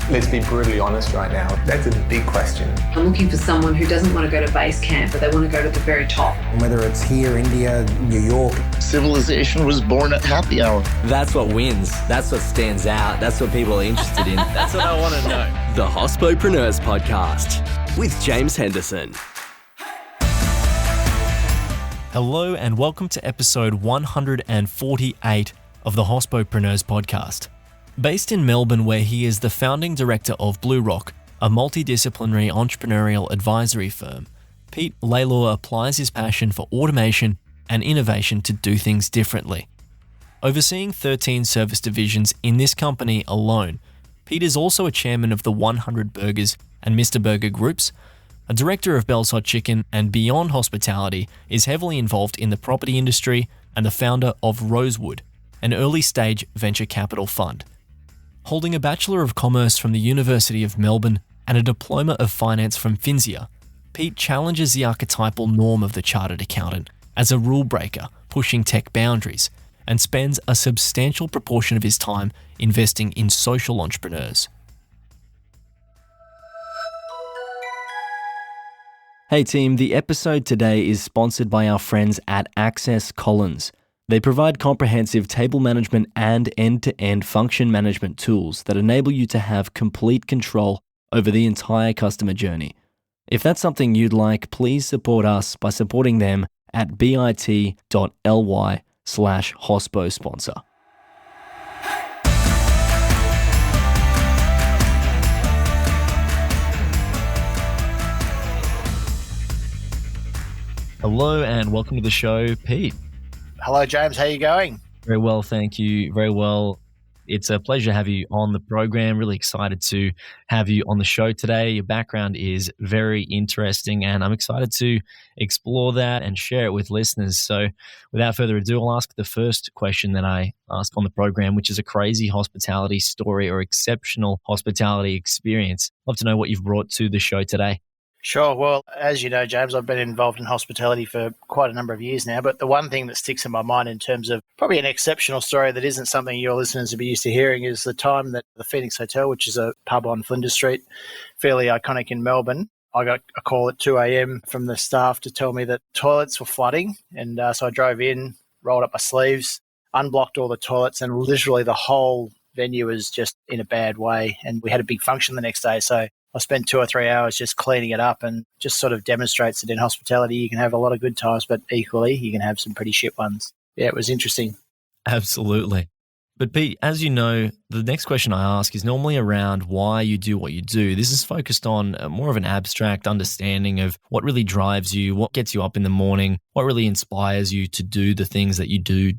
Let's be brutally honest right now. That's a big question. I'm looking for someone who doesn't want to go to base camp, but they want to go to the very top. Whether it's here, India, New York. Civilization was born at happy hour. That's what wins. That's what stands out. That's what people are interested in. That's what I want to know. The Hospopreneurs Podcast with James Henderson. Hello and welcome to episode 148 of the Hospopreneurs Podcast. Based in Melbourne, where he is the founding director of BlueRock, a multidisciplinary entrepreneurial advisory firm, Pete Lalor applies his passion for automation and innovation to do things differently. Overseeing 13 service divisions in this company alone, Pete is also a chairman of the 100 Burgers and Mr. Burger groups, a director of Bell's Hot Chicken, and beyond hospitality is heavily involved in the property industry and the founder of Rosewood, an early-stage venture capital fund. Holding a Bachelor of Commerce from the University of Melbourne and a Diploma of Finance from Finsia, Pete challenges the archetypal norm of the chartered accountant as a rule breaker, pushing tech boundaries, and spends a substantial proportion of his time investing in social entrepreneurs. Hey team, the episode today is sponsored by our friends at Access Collins. They provide comprehensive table management and end-to-end function management tools that enable you to have complete control over the entire customer journey. If that's something you'd like, please support us by supporting them at bit.ly/hospo sponsor. Hello and welcome to the show, Pete. Hello, James. How are you going? Very well, thank you. Very well. It's a pleasure to have you on the program. Really excited to have you on the show today. Your background is very interesting, and I'm excited to explore that and share it with listeners. So without further ado, I'll ask the first question that I ask on the program, which is a crazy hospitality story or exceptional hospitality experience. I'd love to know what you've brought to the show today. Sure. Well, as you know, James, I've been involved in hospitality for quite a number of years now, but the one thing that sticks in my mind in terms of probably an exceptional story that isn't something your listeners would be used to hearing is the time that the Phoenix Hotel, which is a pub on Flinders Street, fairly iconic in Melbourne, I got a call at 2 a.m. from the staff to tell me that toilets were flooding. And so I drove in, rolled up my sleeves, unblocked all the toilets, and literally the whole venue was just in a bad way. And we had a big function the next day. So I spent 2 or 3 hours just cleaning it up, and just sort of demonstrates that in hospitality you can have a lot of good times, but equally you can have some pretty shit ones. Yeah, it was interesting. Absolutely. But Pete, as you know, the next question I ask is normally around why you do what you do. This is focused on more of an abstract understanding of what really drives you, what gets you up in the morning, what really inspires you to do the things that you do.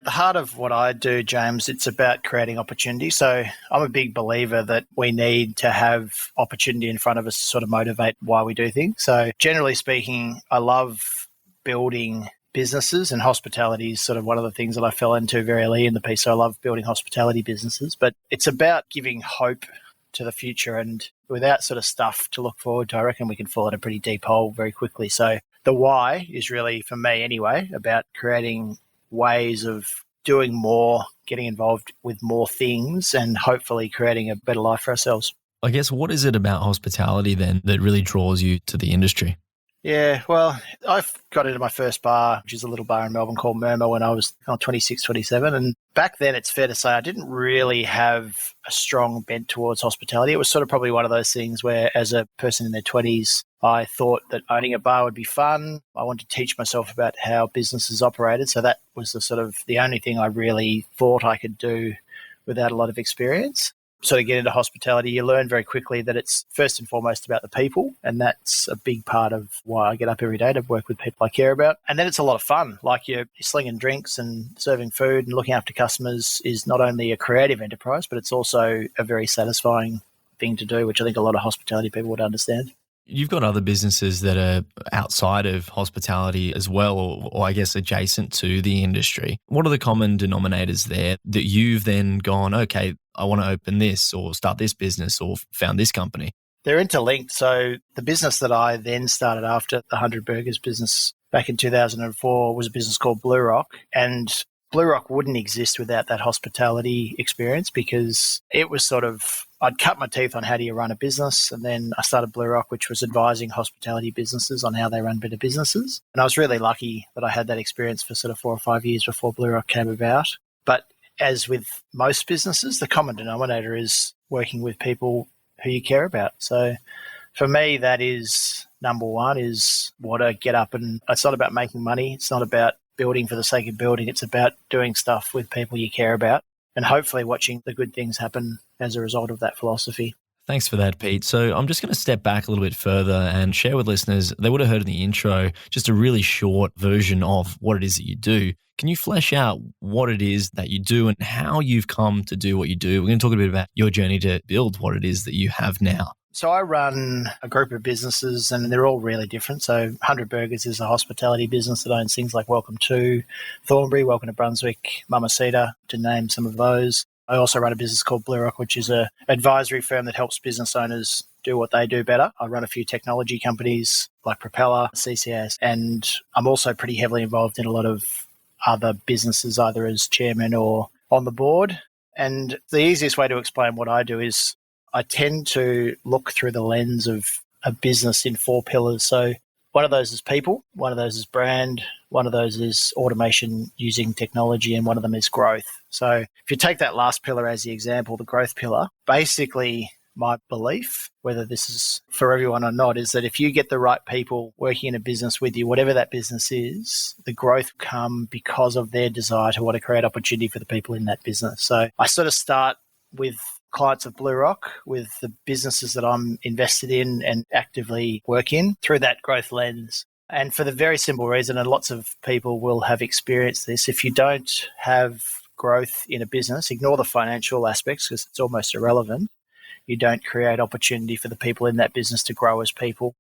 The heart of what I do, James, it's about creating opportunity. So I'm a big believer that we need to have opportunity in front of us to sort of motivate why we do things. So generally speaking, I love building businesses, and hospitality is sort of one of the things that I fell into very early in the piece. So I love building hospitality businesses, but it's about giving hope to the future, and without sort of stuff to look forward to, I reckon we can fall in a pretty deep hole very quickly. So the why is really, for me anyway, about creating ways of doing more, getting involved with more things, and hopefully creating a better life for ourselves. I guess, what is it about hospitality then that really draws you to the industry? Yeah, well, I got into my first bar, which is a little bar in Melbourne called Murmur, when I was 26, 27. And back then, it's fair to say I didn't really have a strong bent towards hospitality. It was sort of probably one of those things where, as a person in their 20s, I thought that owning a bar would be fun. I wanted to teach myself about how businesses operated. So that was the only thing I really thought I could do without a lot of experience. So to get into hospitality, you learn very quickly that it's first and foremost about the people. And that's a big part of why I get up every day, to work with people I care about. And then it's a lot of fun. Like you're slinging drinks and serving food and looking after customers is not only a creative enterprise, but it's also a very satisfying thing to do, which I think a lot of hospitality people would understand. You've got other businesses that are outside of hospitality as well, or I guess adjacent to the industry. What are the common denominators there that you've then gone, okay, I want to open this or start this business or found this company? They're interlinked. So the business that I then started after the 100 Burgers business back in 2004 was a business called BlueRock. And BlueRock wouldn't exist without that hospitality experience, because it was sort of, I'd cut my teeth on how do you run a business, and then I started BlueRock, which was advising hospitality businesses on how they run better businesses. And I was really lucky that I had that experience for sort of 4 or 5 years before BlueRock came about. But as with most businesses, the common denominator is working with people who you care about. So for me, that is number one, is what I get up, and it's not about making money. It's not about building for the sake of building. It's about doing stuff with people you care about and hopefully watching the good things happen as a result of that philosophy. Thanks for that, Pete. So I'm just going to step back a little bit further and share with listeners, they would have heard in the intro, just a really short version of what it is that you do. Can you flesh out what it is that you do and how you've come to do what you do? We're going to talk a bit about your journey to build what it is that you have now. So I run a group of businesses, and they're all really different. So 100 Burgers is a hospitality business that owns things like Welcome to Thornbury, Welcome to Brunswick, Mamacita, to name some of those. I also run a business called BlueRock, which is an advisory firm that helps business owners do what they do better. I run a few technology companies like Propeller, CCS, and I'm also pretty heavily involved in a lot of other businesses, either as chairman or on the board. And the easiest way to explain what I do is I tend to look through the lens of a business in 4 pillars. So one of those is people, one of those is brand, one of those is automation using technology, and one of them is growth. So if you take that last pillar as the example, the growth pillar, basically my belief, whether this is for everyone or not, is that if you get the right people working in a business with you, whatever that business is, the growth will come because of their desire to want to create opportunity for the people in that business. So I sort of start with clients of BlueRock, with the businesses that I'm invested in and actively work in through that growth lens. And for the very simple reason, and lots of people will have experienced this, if you don't have growth in a business, ignore the financial aspects because it's almost irrelevant. You don't create opportunity for the people in that business to grow as people.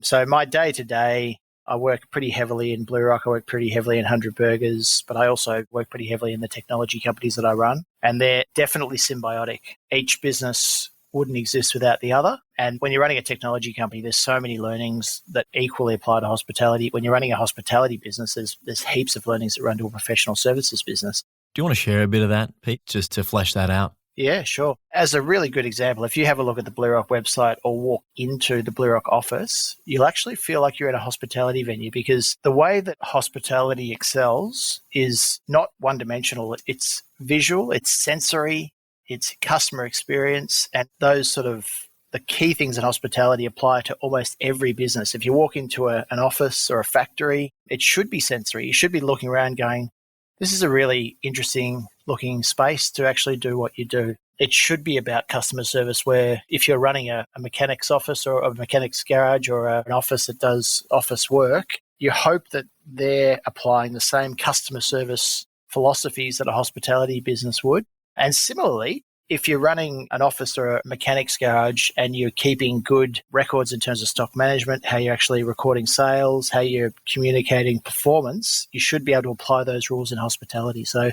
So my day-to-day, I work pretty heavily in BlueRock. I work pretty heavily in 100 Burgers, but I also work pretty heavily in the technology companies that I run. And they're definitely symbiotic. Each business wouldn't exist without the other. And when you're running a technology company, there's so many learnings that equally apply to hospitality. When you're running a hospitality business, there's heaps of learnings that run to a professional services business. Do you want to share a bit of that, Pete, just to flesh that out? Yeah, sure. As a really good example, if you have a look at the BlueRock website or walk into the BlueRock office, you'll actually feel like you're in a hospitality venue, because the way that hospitality excels is not one-dimensional. It's visual, it's sensory, it's customer experience, and those sort of the key things in hospitality apply to almost every business. If you walk into an office or a factory, it should be sensory. You should be looking around going, this is a really interesting looking space to actually do what you do. It should be about customer service, where if you're running a mechanic's office or a mechanic's garage or an office that does office work, you hope that they're applying the same customer service philosophies that a hospitality business would. And similarly, if you're running an office or a mechanic's garage and you're keeping good records in terms of stock management, how you're actually recording sales, how you're communicating performance, you should be able to apply those rules in hospitality. So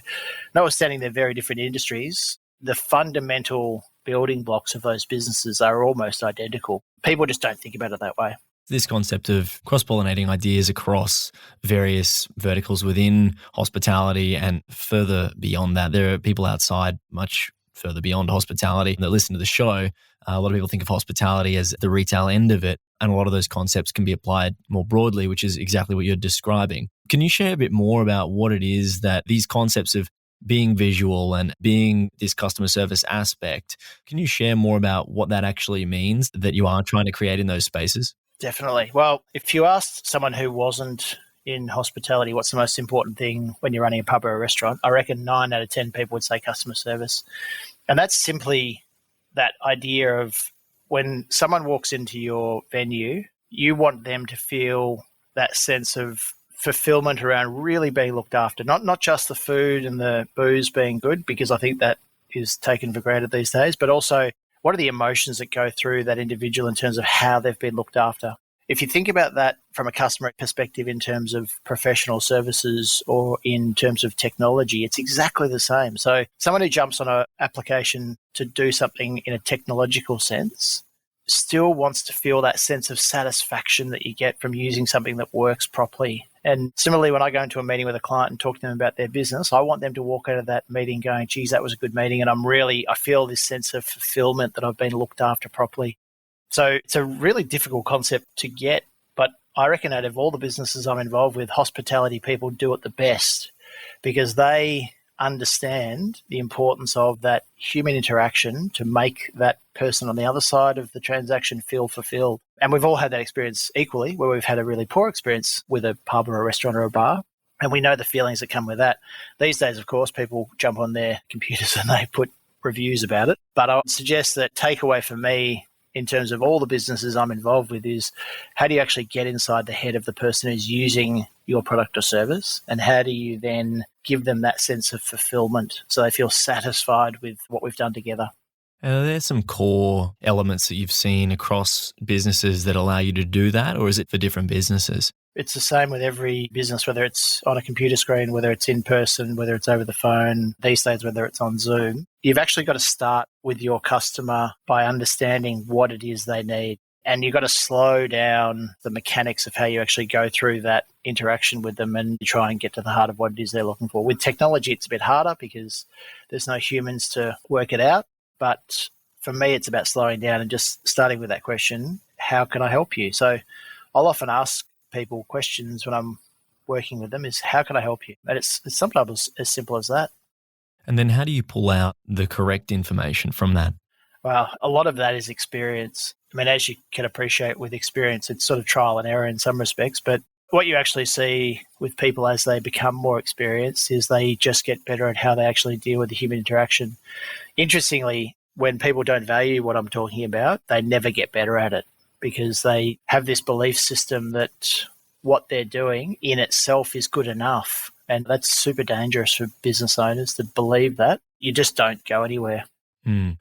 notwithstanding they're very different industries, the fundamental building blocks of those businesses are almost identical. People just don't think about it that way. This concept of cross-pollinating ideas across various verticals within hospitality and further beyond that. There are people outside much further beyond hospitality that listen to the show. A lot of people think of hospitality as the retail end of it, and a lot of those concepts can be applied more broadly, which is exactly what you're describing. Can you share a bit more about what it is that these concepts of being visual and being this customer service aspect, can you share more about what that actually means that you are trying to create in those spaces? Definitely. Well, if you asked someone who wasn't in hospitality, what's the most important thing when you're running a pub or a restaurant, I reckon 9 out of 10 people would say customer service. And that's simply that idea of when someone walks into your venue, you want them to feel that sense of fulfillment around really being looked after, not just the food and the booze being good, because I think that is taken for granted these days, but also what are the emotions that go through that individual in terms of how they've been looked after. If you think about that from a customer perspective in terms of professional services or in terms of technology, it's exactly the same. So someone who jumps on an application to do something in a technological sense still wants to feel that sense of satisfaction that you get from using something that works properly And similarly, when I go into a meeting with a client and talk to them about their business, I want them to walk out of that meeting going, geez, that was a good meeting. And I feel this sense of fulfillment that I've been looked after properly. So it's a really difficult concept to get, but I reckon out of all the businesses I'm involved with, hospitality people do it the best because they understand the importance of that human interaction to make that person on the other side of the transaction feel fulfilled. And we've all had that experience equally, where we've had a really poor experience with a pub or a restaurant or a bar, and we know the feelings that come with that. These days, of course, people jump on their computers and they put reviews about it. But I would suggest that takeaway for me in terms of all the businesses I'm involved with is how do you actually get inside the head of the person who's using your product or service, and how do you then give them that sense of fulfillment so they feel satisfied with what we've done together. And are there some core elements that you've seen across businesses that allow you to do that, or is it for different businesses? It's the same with every business, whether it's on a computer screen, whether it's in person, whether it's over the phone, these days, whether it's on Zoom. You've actually got to start with your customer by understanding what it is they need. And you've got to slow down the mechanics of how you actually go through that interaction with them and try and get to the heart of what it is they're looking for. With technology, it's a bit harder because there's no humans to work it out. But for me, it's about slowing down and just starting with that question, how can I help you? So I'll often ask people questions when I'm working with them is, how can I help you? And it's sometimes as simple as that. And then how do you pull out the correct information from that? Well, a lot of that is experience. I mean, as you can appreciate with experience, it's sort of trial and error in some respects. But what you actually see with people as they become more experienced is they just get better at how they actually deal with the human interaction. Interestingly, when people don't value what I'm talking about, they never get better at it because they have this belief system that what they're doing in itself is good enough. And that's super dangerous for business owners to believe that. You just don't go anywhere.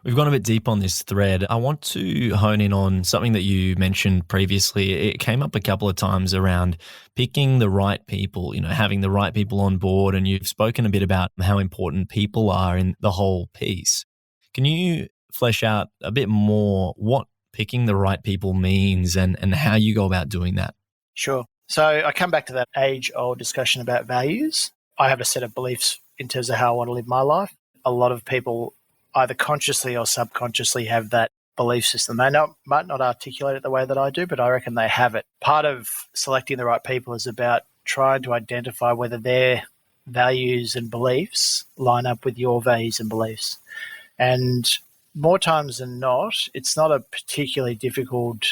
We've gone a bit deep on this thread. I want to hone in on something that you mentioned previously. It came up a couple of times around picking the right people, having the right people on board. And you've spoken a bit about how important people are in the whole piece. Can you flesh out a bit more what picking the right people means and how you go about doing that? Sure. So I come back to that age-old discussion about values. I have a set of beliefs in terms of how I want to live my life. A lot of people either consciously or subconsciously have that belief system. They might not articulate it the way that I do, but I reckon they have it. Part of selecting the right people is about trying to identify whether their values and beliefs line up with your values and beliefs. And more times than not, it's not a particularly difficult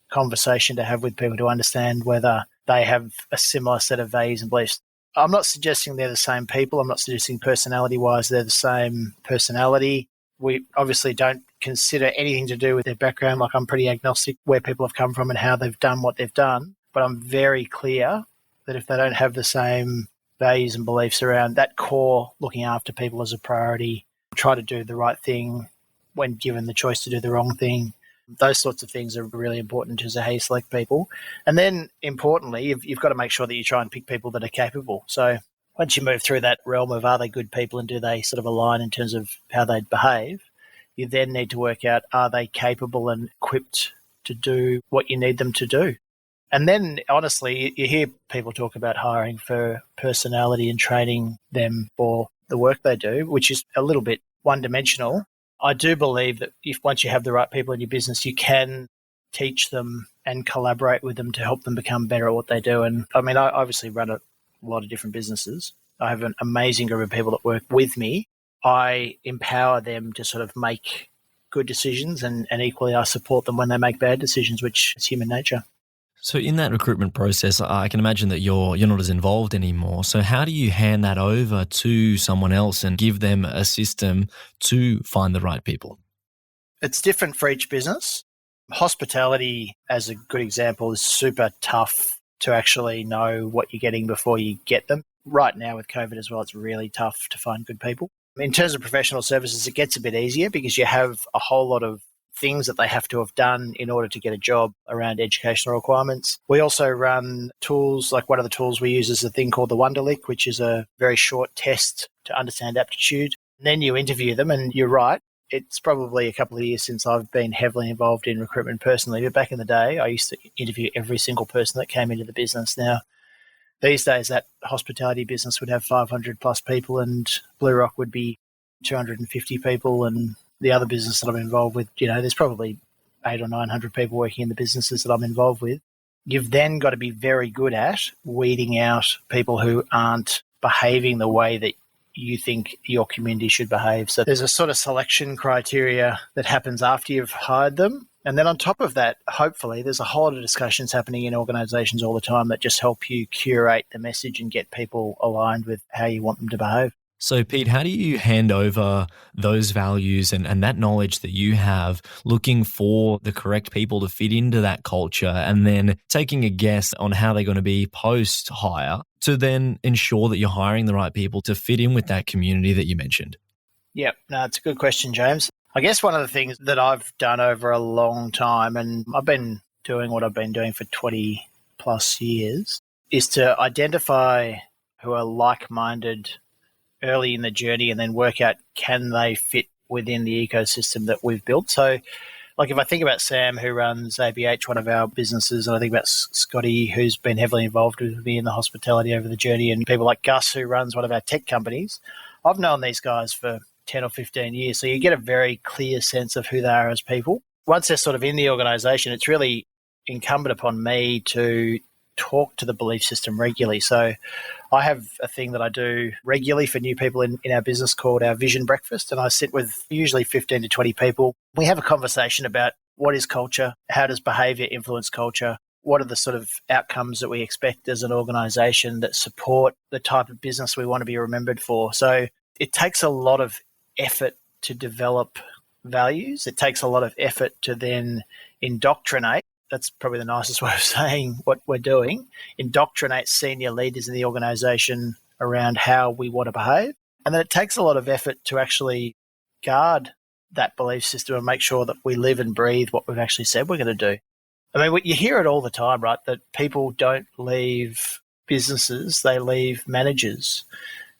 conversation to have with people to understand whether they have a similar set of values and beliefs. I'm not suggesting they're the same people. I'm not suggesting personality-wise they're the same personality. We obviously don't consider anything to do with their background. Like, I'm pretty agnostic where people have come from and how they've done what they've done. But I'm very clear that if they don't have the same values and beliefs around that core, looking after people as a priority, try to do the right thing when given the choice to do the wrong thing, those sorts of things are really important in terms of how you select people. And then importantly, you've got to make sure that you try and pick people that are capable. So once you move through that realm of are they good people and do they sort of align in terms of how they behave, you then need to work out, are they capable and equipped to do what you need them to do? And then, honestly, you hear people talk about hiring for personality and training them for the work they do, which is a little bit one-dimensional. I do believe that if once you have the right people in your business, you can teach them and collaborate with them to help them become better at what they do. And I mean, I obviously run a lot of different businesses. I have an amazing group of people that work with me. I empower them to sort of make good decisions, and equally I support them when they make bad decisions, which is human nature. So in that recruitment process, I can imagine that you're not as involved anymore. So how do you hand that over to someone else and give them a system to find the right people? It's different for each business. Hospitality, as a good example, is super tough to actually know what you're getting before you get them. Right now with COVID as well, it's really tough to find good people. In terms of professional services, it gets a bit easier because you have a whole lot of things that they have to have done in order to get a job around educational requirements. We also run tools, like one of the tools we use is a thing called the Wonderlic, which is a very short test to understand aptitude. And then you interview them, and you're right, it's probably a couple of years since I've been heavily involved in recruitment personally, but back in the day, I used to interview every single person that came into the business. Now, these days that hospitality business would have 500 plus people and BlueRock would be 250 people, and the other business that I'm involved with, there's probably 800 or 900 people working in the businesses that I'm involved with. You've then got to be very good at weeding out people who aren't behaving the way that you think your community should behave. So there's a sort of selection criteria that happens after you've hired them. And then on top of that, hopefully, there's a whole lot of discussions happening in organisations all the time that just help you curate the message and get people aligned with how you want them to behave. So, Pete, how do you hand over those values and that knowledge that you have, looking for the correct people to fit into that culture and then taking a guess on how they're going to be post-hire to then ensure that you're hiring the right people to fit in with that community that you mentioned? Yeah, no, it's a good question, James. I guess one of the things that I've done over a long time, and I've been doing what I've been doing for 20 plus years, is to identify who are like-minded early in the journey and then work out, can they fit within the ecosystem that we've built? So like if I think about Sam, who runs ABH, one of our businesses, and I think about Scotty, who's been heavily involved with me in the hospitality over the journey, and people like Gus, who runs one of our tech companies, I've known these guys for 10 or 15 years. So you get a very clear sense of who they are as people. Once they're sort of in the organisation, it's really incumbent upon me to talk to the belief system regularly. So I have a thing that I do regularly for new people in our business called our Vision Breakfast, and I sit with usually 15 to 20 people. We have a conversation about what is culture, how does behaviour influence culture, what are the sort of outcomes that we expect as an organisation that support the type of business we want to be remembered for. So it takes a lot of effort to develop values. It takes a lot of effort to then indoctrinate. That's probably the nicest way of saying what we're doing. Indoctrinate senior leaders in the organisation around how we want to behave. And then it takes a lot of effort to actually guard that belief system and make sure that we live and breathe what we've actually said we're going to do. I mean, you hear it all the time, right? That people don't leave businesses, they leave managers.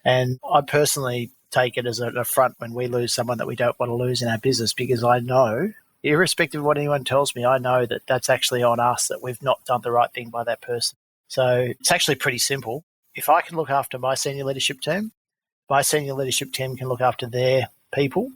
And I personally take it as an affront when we lose someone that we don't want to lose in our business, because I know, irrespective of what anyone tells me, I know that that's actually on us, that we've not done the right thing by that person. So it's actually pretty simple. If I can look after my senior leadership team can look after their people.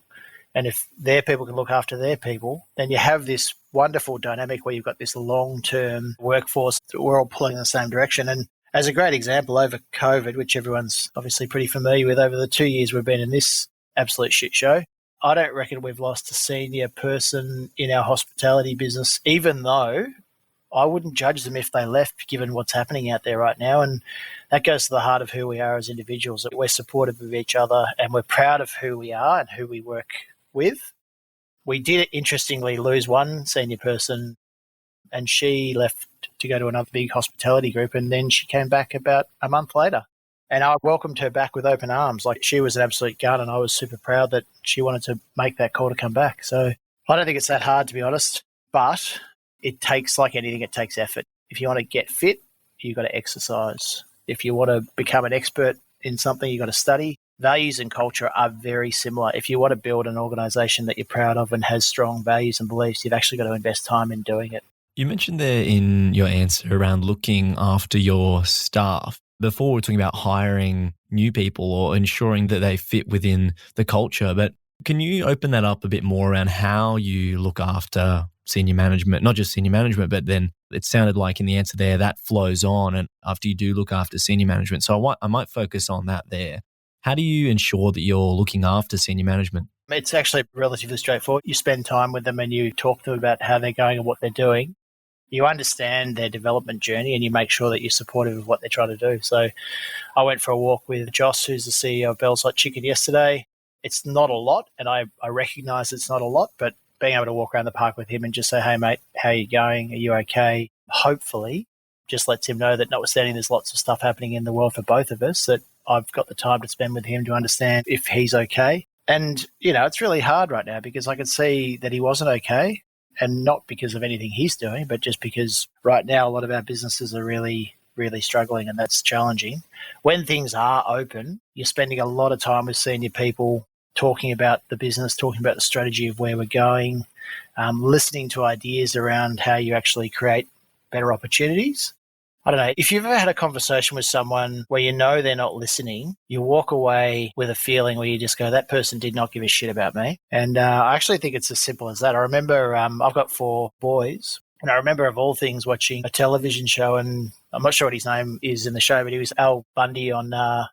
And if their people can look after their people, then you have this wonderful dynamic where you've got this long-term workforce that we're all pulling in the same direction. And as a great example, over COVID, which everyone's obviously pretty familiar with, over the 2 years we've been in this absolute shit show, I don't reckon we've lost a senior person in our hospitality business, even though I wouldn't judge them if they left, given what's happening out there right now. And that goes to the heart of who we are as individuals, that we're supportive of each other and we're proud of who we are and who we work with. We did, interestingly, lose one senior person, and she left to go to another big hospitality group, and then she came back about a month later. And I welcomed her back with open arms. Like, she was an absolute gun, and I was super proud that she wanted to make that call to come back. So I don't think it's that hard, to be honest, but it takes, like anything, it takes effort. If you want to get fit, you've got to exercise. If you want to become an expert in something, you've got to study. Values and culture are very similar. If you want to build an organisation that you're proud of and has strong values and beliefs, you've actually got to invest time in doing it. You mentioned there in your answer around looking after your staff. Before, we were talking about hiring new people or ensuring that they fit within the culture. But can you open that up a bit more around how you look after senior management, not just senior management, but then it sounded like in the answer there that flows on and after you do look after senior management. So I might focus on that there. How do you ensure that you're looking after senior management? It's actually relatively straightforward. You spend time with them and you talk to them about how they're going and what they're doing. You understand their development journey and you make sure that you're supportive of what they're trying to do. So I went for a walk with Joss, who's the CEO of Bell's Hot Chicken, yesterday. It's not a lot, and I recognise it's not a lot, but being able to walk around the park with him and just say, hey, mate, how are you going? Are you okay? Hopefully just lets him know that notwithstanding there's lots of stuff happening in the world for both of us, that I've got the time to spend with him to understand if he's okay. And, it's really hard right now because I could see that he wasn't okay. And not because of anything he's doing, but just because right now a lot of our businesses are really, really struggling, and that's challenging. When things are open, you're spending a lot of time with senior people talking about the business, talking about the strategy of where we're going, listening to ideas around how you actually create better opportunities. I don't know, if you've ever had a conversation with someone where you know they're not listening, you walk away with a feeling where you just go, that person did not give a shit about me. And I actually think it's as simple as that. I remember I've got 4 boys, and I remember of all things watching a television show, and I'm not sure what his name is in the show, but he was Al Bundy on that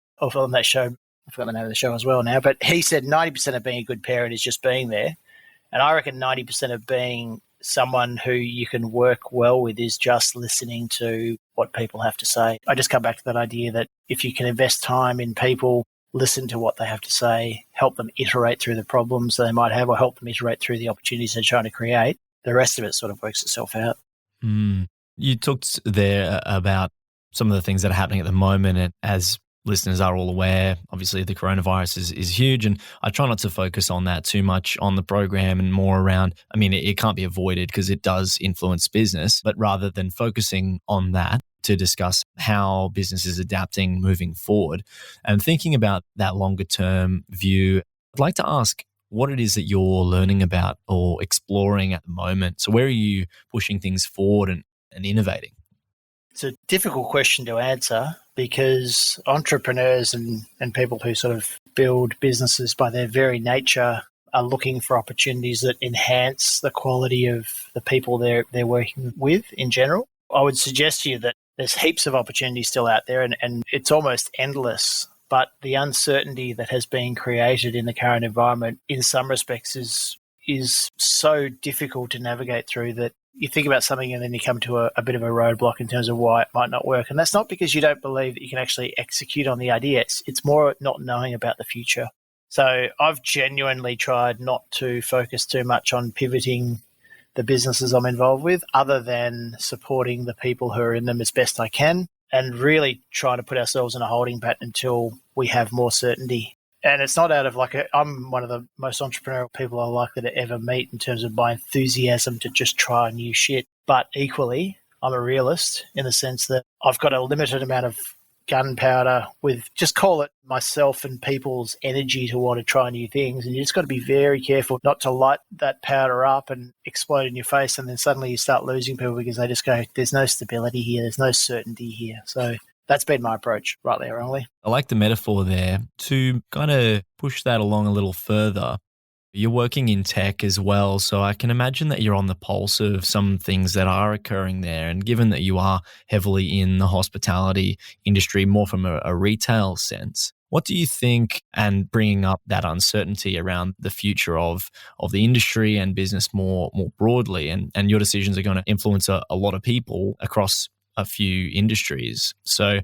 show. I forgot the name of the show as well now, but he said 90% of being a good parent is just being there. And I reckon 90% of being someone who you can work well with is just listening to what people have to say. I just come back to that idea that if you can invest time in people, listen to what they have to say, help them iterate through the problems they might have, or help them iterate through the opportunities they're trying to create, the rest of it sort of works itself out. You talked there about some of the things that are happening at the moment, and as listeners are all aware, obviously the coronavirus is huge, and I try not to focus on that too much on the program and more around, I mean, it can't be avoided because it does influence business, but rather than focusing on that, to discuss how business is adapting moving forward and thinking about that longer term view, I'd like to ask what it is that you're learning about or exploring at the moment. So where are you pushing things forward and innovating? It's a difficult question to answer because entrepreneurs and people who sort of build businesses by their very nature are looking for opportunities that enhance the quality of the people they're working with in general. I would suggest to you that there's heaps of opportunities still out there and it's almost endless, but the uncertainty that has been created in the current environment in some respects is so difficult to navigate through that you think about something and then you come to a bit of a roadblock in terms of why it might not work. And that's not because you don't believe that you can actually execute on the idea. It's more not knowing about the future. So I've genuinely tried not to focus too much on pivoting the businesses I'm involved with, other than supporting the people who are in them as best I can, and really try to put ourselves in a holding pattern until we have more certainty. And it's not out of I'm one of the most entrepreneurial people I likely to ever meet in terms of my enthusiasm to just try new shit. But equally, I'm a realist in the sense that I've got a limited amount of gunpowder with, just call it myself and people's energy to want to try new things. And you just got to be very careful not to light that powder up and explode in your face. And then suddenly you start losing people because they just go, there's no stability here. There's no certainty here. So that's been my approach, rightly or wrongly. I like the metaphor there. To kind of push that along a little further, you're working in tech as well, so I can imagine that you're on the pulse of some things that are occurring there. And given that you are heavily in the hospitality industry, more from a retail sense, what do you think, and bringing up that uncertainty around the future of the industry and business more broadly, and your decisions are going to influence a lot of people across a few industries. So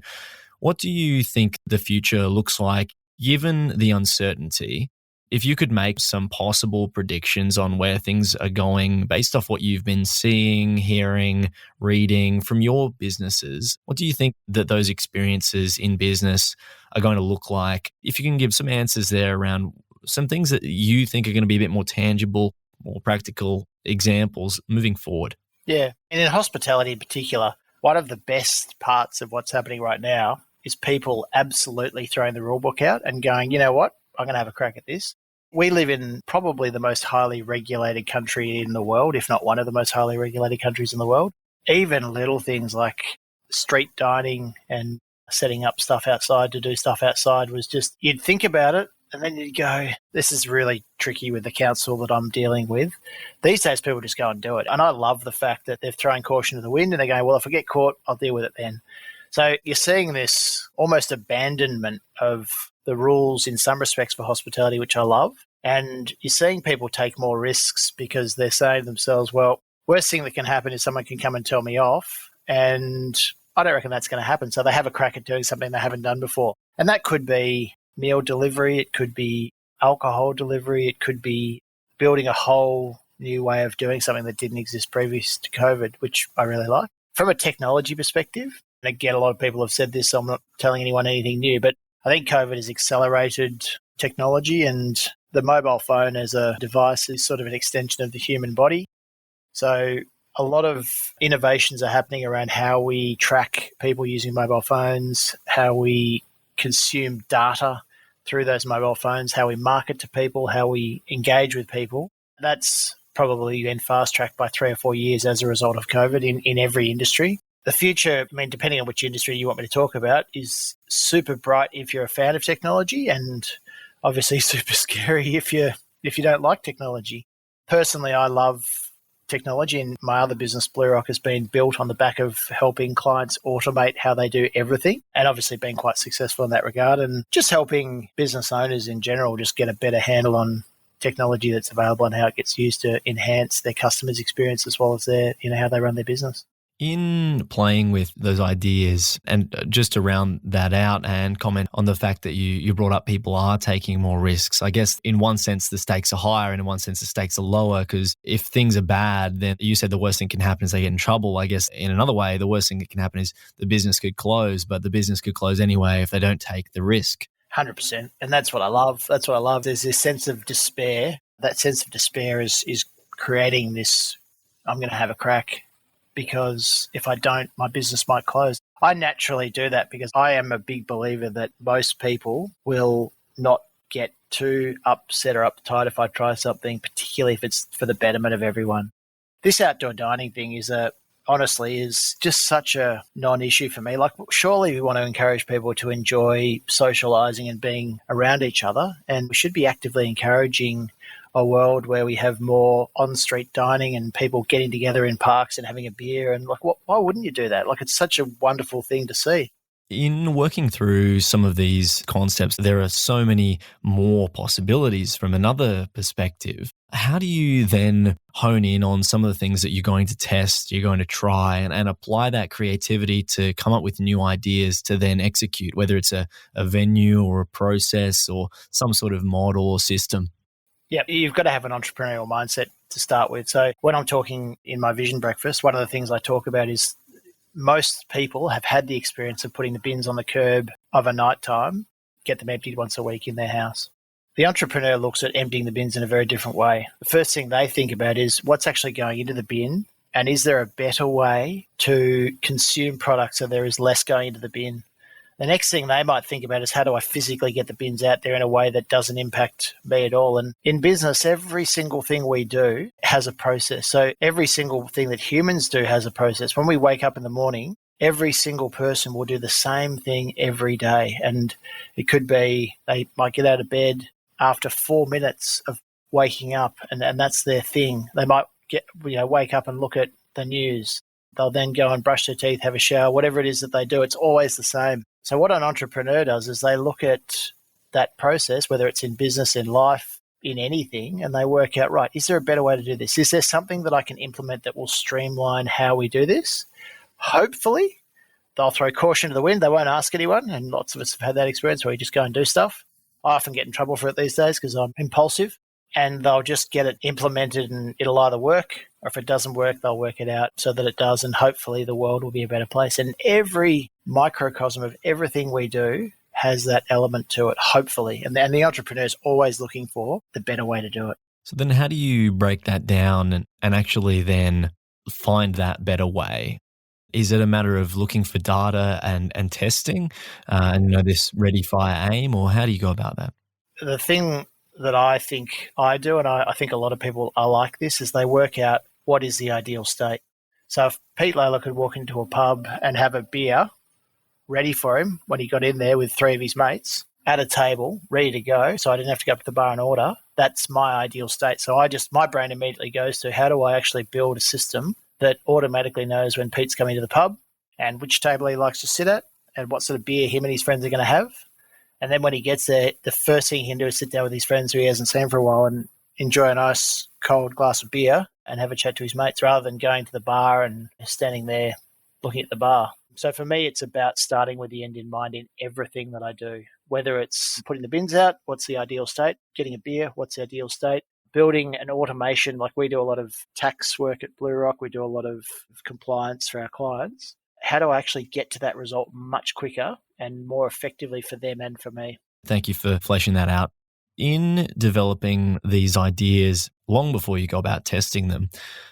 what do you think the future looks like given the uncertainty? If you could make some possible predictions on where things are going based off what you've been seeing, hearing, reading from your businesses, what do you think that those experiences in business are going to look like? If you can give some answers there around some things that you think are going to be a bit more tangible, more practical examples moving forward. Yeah, and in hospitality in particular, one of the best parts of what's happening right now is people absolutely throwing the rule book out and going, you know what, I'm going to have a crack at this. We live in probably the most highly regulated country in the world, if not one of the most highly regulated countries in the world. Even little things like street dining and setting up stuff outside to do stuff outside was just, you'd think about it and then you'd go, this is really tricky with the council that I'm dealing with. These days people just go and do it. And I love the fact that they're throwing caution to the wind and they're going, well, if I get caught, I'll deal with it then. So you're seeing this almost abandonment of the rules in some respects for hospitality, which I love. And you're seeing people take more risks because they're saying to themselves, well, worst thing that can happen is someone can come and tell me off. And I don't reckon that's going to happen. So they have a crack at doing something they haven't done before. And that could be meal delivery. It could be alcohol delivery. It could be building a whole new way of doing something that didn't exist previous to COVID, which I really like. From a technology perspective, and again, a lot of people have said this, so I'm not telling anyone anything new, but I think COVID has accelerated technology, and the mobile phone as a device is sort of an extension of the human body. So a lot of innovations are happening around how we track people using mobile phones, how we consume data through those mobile phones, how we market to people, how we engage with people. That's probably been fast-tracked by 3 or 4 years as a result of COVID in every industry. The future, I mean, depending on which industry you want me to talk about, is super bright if you're a fan of technology, and obviously super scary if you don't like technology. Personally, I love technology, and my other business, BlueRock, has been built on the back of helping clients automate how they do everything, and obviously been quite successful in that regard, and just helping business owners in general just get a better handle on technology that's available and how it gets used to enhance their customers' experience as well as their, how they run their business. In playing with those ideas and just to round that out and comment on the fact that you brought up people are taking more risks, I guess in one sense the stakes are higher and in one sense the stakes are lower, because if things are bad, then you said the worst thing can happen is they get in trouble. I guess in another way, the worst thing that can happen is the business could close, but the business could close anyway if they don't take the risk. 100%. And that's what I love. There's this sense of despair. That sense of despair is creating this, I'm going to have a crack, because if I don't, my business might close. I naturally do that because I am a big believer that most people will not get too upset or uptight if I try something, particularly if it's for the betterment of everyone. This outdoor dining thing honestly is just such a non-issue for me. Like, surely we want to encourage people to enjoy socializing and being around each other, and we should be actively encouraging a world where we have more on-street dining and people getting together in parks and having a beer. And why wouldn't you do that? Like, it's such a wonderful thing to see. In working through some of these concepts, there are so many more possibilities from another perspective. How do you then hone in on some of the things that you're going to test, you're going to try, and apply that creativity to come up with new ideas to then execute, whether it's a venue or a process or some sort of model or system? Yeah, you've got to have an entrepreneurial mindset to start with. So when I'm talking in my vision breakfast, one of the things I talk about is most people have had the experience of putting the bins on the curb of a night time, get them emptied once a week in their house. The entrepreneur looks at emptying the bins in a very different way. The first thing they think about is what's actually going into the bin, and is there a better way to consume products so there is less going into the bin? The next thing they might think about is how do I physically get the bins out there in a way that doesn't impact me at all? And in business, every single thing we do has a process. So every single thing that humans do has a process. When we wake up in the morning, every single person will do the same thing every day. And it could be they might get out of bed after 4 minutes of waking up, and that's their thing. They might wake up and look at the news. They'll then go and brush their teeth, have a shower, whatever it is that they do. It's always the same. So what an entrepreneur does is they look at that process, whether it's in business, in life, in anything, and they work out, right, is there a better way to do this? Is there something that I can implement that will streamline how we do this? Hopefully, they'll throw caution to the wind. They won't ask anyone, and lots of us have had that experience where we just go and do stuff. I often get in trouble for it these days because I'm impulsive, and they'll just get it implemented and it'll either work, or if it doesn't work, they'll work it out so that it does, and hopefully the world will be a better place. And every microcosm of everything we do has that element to it, hopefully. And the entrepreneur is always looking for the better way to do it. So then how do you break that down and actually then find that better way? Is it a matter of looking for data and testing and this ready, fire, aim, or how do you go about that? The thing that I think I do, and I think a lot of people are like this, is they work out what is the ideal state. So if Pete Lalor could walk into a pub and have a beer ready for him when he got in there with 3 of his mates at a table, ready to go, so I didn't have to go up to the bar and order, that's my ideal state. So my brain immediately goes to how do I actually build a system that automatically knows when Pete's coming to the pub and which table he likes to sit at and what sort of beer him and his friends are going to have. And then when he gets there, the first thing he can do is sit down with his friends who he hasn't seen for a while and enjoy a nice cold glass of beer and have a chat to his mates rather than going to the bar and standing there looking at the bar. So for me, it's about starting with the end in mind in everything that I do, whether it's putting the bins out, what's the ideal state, getting a beer, what's the ideal state, building an automation. Like we do a lot of tax work at BlueRock, we do a lot of compliance for our clients. How do I actually get to that result much quicker and more effectively for them and for me? Thank you for fleshing that out. In developing these ideas, long before you go about testing them,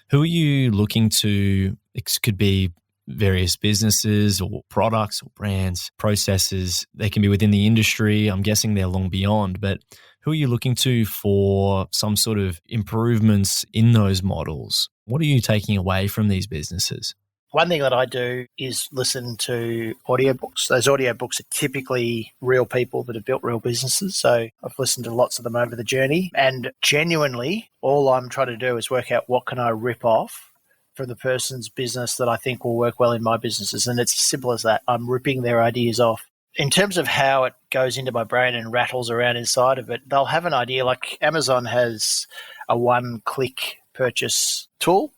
who are you looking to? It could be various businesses or products or brands, processes. They can be within the industry. I'm guessing they're long beyond, but who are you looking to for some sort of improvements in those models? What are you taking away from these businesses? One thing that I do is listen to audiobooks. Those audiobooks are typically real people that have built real businesses. So I've listened to lots of them over the journey. And genuinely, all I'm trying to do is work out what can I rip off from the person's business that I think will work well in my businesses. And it's as simple as that. I'm ripping their ideas off. In terms of how it goes into my brain and rattles around inside of it, they'll have an idea. Like Amazon has a one-click purchase tool,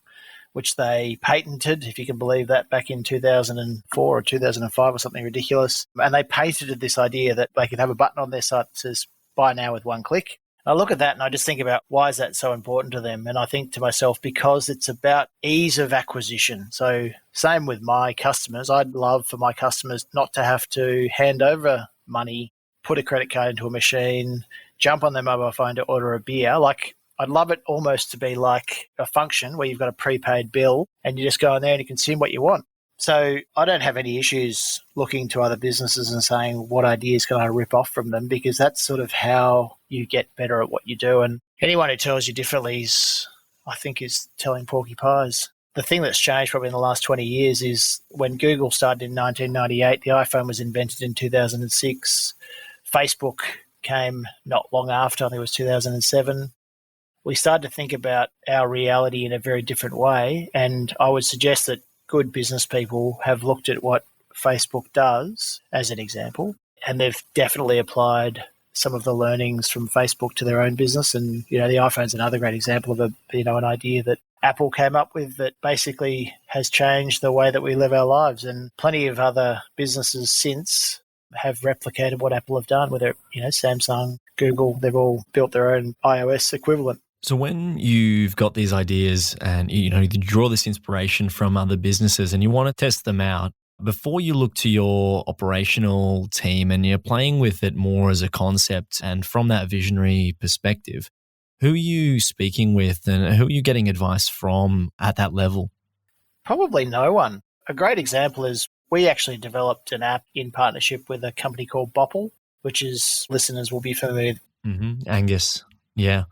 which they patented, if you can believe that, back in 2004 or 2005 or something ridiculous. And they patented this idea that they could have a button on their site that says, buy now with one click. I look at that and I just think about why is that so important to them? And I think to myself, because it's about ease of acquisition. So same with my customers. I'd love for my customers not to have to hand over money, put a credit card into a machine, jump on their mobile phone to order a beer. Like, I'd love it almost to be like a function where you've got a prepaid bill and you just go in there and you consume what you want. So I don't have any issues looking to other businesses and saying, what ideas can I rip off from them? Because that's sort of how you get better at what you do. And anyone who tells you differently is telling porky pies. The thing that's changed probably in the last 20 years is when Google started in 1998, the iPhone was invented in 2006. Facebook came not long after, I think it was 2007. We started to think about our reality in a very different way. And I would suggest that good business people have looked at what Facebook does as an example, and they've definitely applied some of the learnings from Facebook to their own business. And, the iPhone's another great example of an idea that Apple came up with that basically has changed the way that we live our lives. And plenty of other businesses since have replicated what Apple have done, whether, Samsung, Google, they've all built their own iOS equivalent. So when you've got these ideas and, you draw this inspiration from other businesses and you want to test them out, before you look to your operational team and you're playing with it more as a concept and from that visionary perspective, who are you speaking with and who are you getting advice from at that level? Probably no one. A great example is we actually developed an app in partnership with a company called Bopple, which is, listeners will be familiar with. Angus, yeah.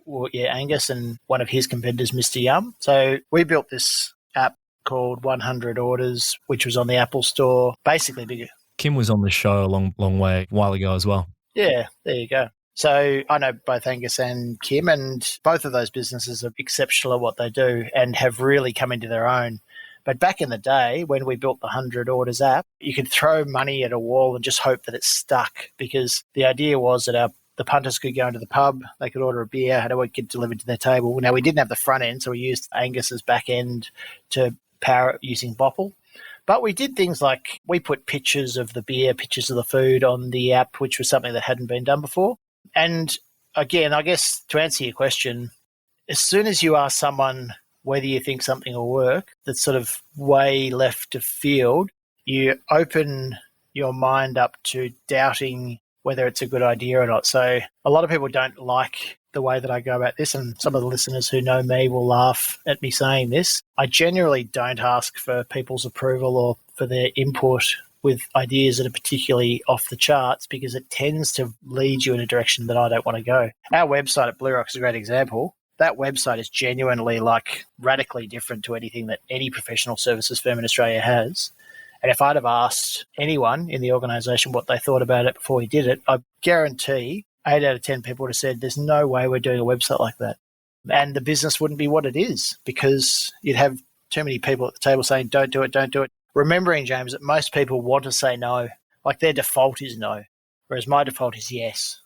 Well, yeah, Angus and one of his competitors, Mr. Yum. So we built this app called 100 Orders, which was on the Apple Store, basically bigger. Kim was on the show a long while ago as well. Yeah, there you go. So I know both Angus and Kim, and both of those businesses are exceptional at what they do and have really come into their own. But back in the day, when we built the 100 Orders app, you could throw money at a wall and just hope that it stuck, because the idea was that the punters could go into the pub, they could order a beer, and it would get delivered to their table. Now, we didn't have the front end, so we used Angus's back end to power it using Bopple. But we did things like we put pictures of the beer, pictures of the food on the app, which was something that hadn't been done before. And again, I guess to answer your question, as soon as you ask someone whether you think something will work that's sort of way left of field, you open your mind up to doubting whether it's a good idea or not. So a lot of people don't like the way that I go about this, and some of the listeners who know me will laugh at me saying this. I generally don't ask for people's approval or for their input with ideas that are particularly off the charts, because it tends to lead you in a direction that I don't want to go. Our website at BlueRock is a great example. That website is genuinely radically different to anything that any professional services firm in Australia has. And if I'd have asked anyone in the organisation what they thought about it before we did it, I guarantee 8 out of 10 people would have said, there's no way we're doing a website like that. And the business wouldn't be what it is, because you'd have too many people at the table saying, don't do it, don't do it. Remembering, James, that most people want to say no. Like, their default is no, whereas my default is yes.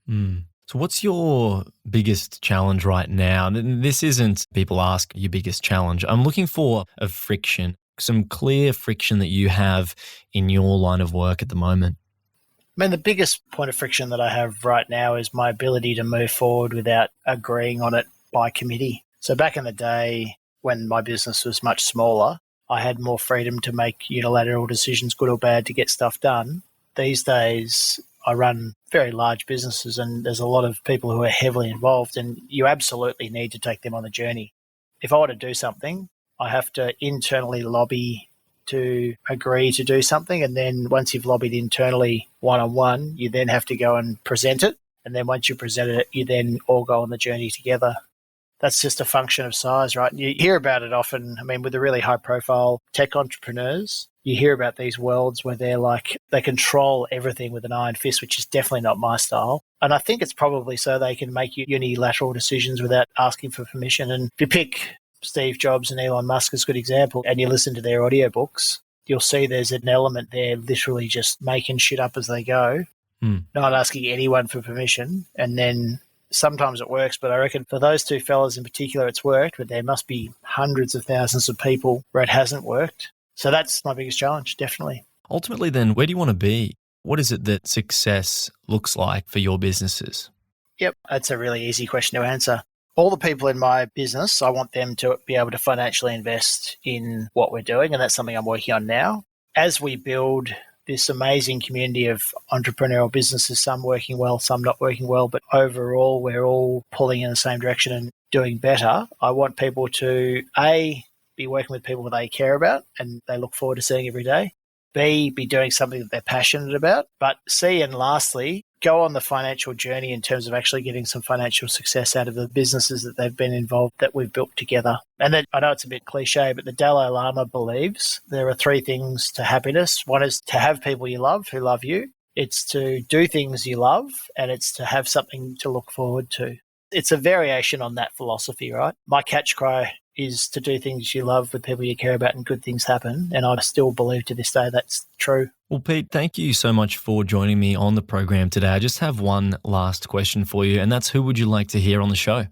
So what's your biggest challenge right now? And this isn't people ask your biggest challenge. I'm looking for a friction, some clear friction that you have in your line of work at the moment. I mean, the biggest point of friction that I have right now is my ability to move forward without agreeing on it by committee. So back in the day, when my business was much smaller, I had more freedom to make unilateral decisions, good or bad, to get stuff done. These days, I run very large businesses and there's a lot of people who are heavily involved, and you absolutely need to take them on the journey. If I want to do something, I have to internally lobby to agree to do something. And then once you've lobbied internally one-on-one, you then have to go and present it. And then once you presented it, you then all go on the journey together. that's just a function of size, right? You hear about it often. I mean, with the really high profile tech entrepreneurs, you hear about these worlds where they're like, they control everything with an iron fist, which is definitely not my style. And I think it's probably so they can make unilateral decisions without asking for permission. And if you pick Steve Jobs and Elon Musk as a good example, and you listen to their audiobooks, you'll see there's an element there literally just making shit up as they go, not asking anyone for permission. And then sometimes it works, but I reckon for those two fellas in particular, it's worked, but there must be hundreds of thousands of people where it hasn't worked. So that's my biggest challenge, definitely. Ultimately then, where do you want to be? What is it that success looks like for your businesses? Yep, that's a really easy question to answer. All the people in my business, I want them to be able to financially invest in what we're doing, and that's something I'm working on now. As we build this amazing community of entrepreneurial businesses, some working well, some not working well, but overall we're all pulling in the same direction and doing better. I want people to, A, be working with people that they care about and they look forward to seeing every day. B, be doing something that they're passionate about. But C, and lastly, go on the financial journey in terms of actually getting some financial success out of the businesses that they've been involved, that we've built together. And then, I know it's a bit cliche, but the Dalai Lama believes there are three things to happiness. One is to have people you love who love you. It's to do things you love, and it's to have something to look forward to. It's a variation on that philosophy, right? My catch cry is to do things you love with people you care about, and good things happen. And I still believe to this day that's true. Well, Pete, thank you so much for joining me on the program today. I just have one last question for you, and that's, who would you like to hear on the show?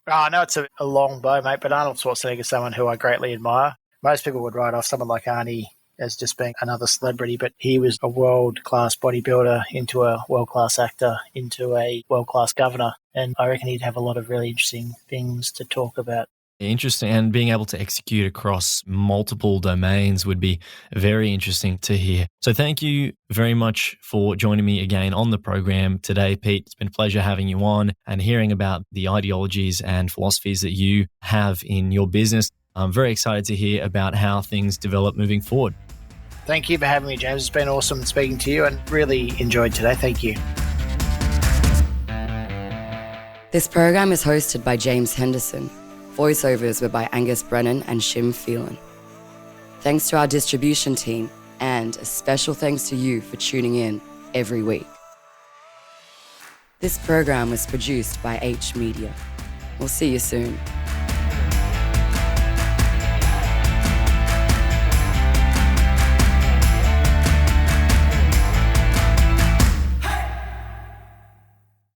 I know it's a long bow, mate, but Arnold Schwarzenegger is someone who I greatly admire. Most people would write off someone like Arnie as just being another celebrity, but he was a world-class bodybuilder into a world-class actor into a world-class governor. And I reckon he'd have a lot of really interesting things to talk about. Interesting. And being able to execute across multiple domains would be very interesting to hear. So thank you very much for joining me again on the program today, Pete. It's been a pleasure having you on and hearing about the ideologies and philosophies that you have in your business. I'm very excited to hear about how things develop moving forward. Thank you for having me, James. It's been awesome speaking to you and really enjoyed today. Thank you. This program is hosted by James Henderson. Voiceovers were by Angus Brennan and Shim Phelan. Thanks to our distribution team, and a special thanks to you for tuning in every week. This program was produced by H Media. We'll see you soon.